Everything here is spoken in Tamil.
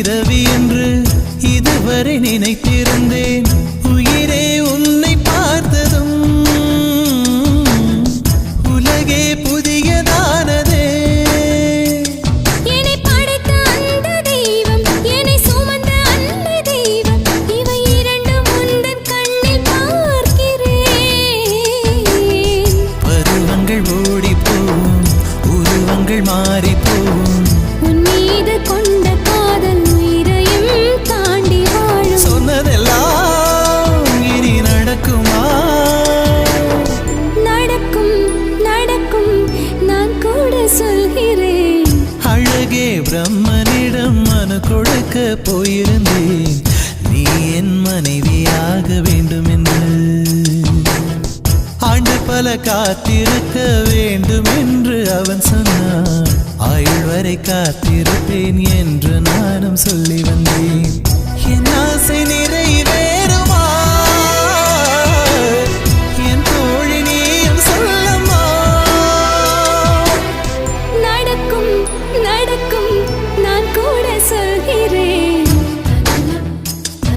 பிறவி என்று இதுவரை நினைத்திருந்தேன். உயிரே உன்னை பார்த்ததும் உலகே புதியதானதே. என்னை படைத்த அந்த தெய்வம், என்னை சுமந்த அந்த தெய்வம், இவை இரண்டும் உந்தன் கண்ணில் பார்க்கிறேன். பருவங்கள் ஓடிப்போம், உருவங்கள் மாறிப்போம். உன் மீது கொண்ட காதல் உயிரையும் தாண்டி வாழும். சொன்னதெல்லாம் இனி நடக்குமா? நடக்கும் நடக்கும், நான் கூட சொல்கிறேன். அழகே பிரம்மனிடம் மனு கொடுக்க போயிருந்தேன், நீ என் மனைவியாக வேண்டும் என்று. ஆண்டு பல காத்திருக்க வேண்டும் என்று அவன் சொன்னான். ஆயுள் வரை காத்திருப்பேன் என்று நானும் சொல்லி வந்தேன்.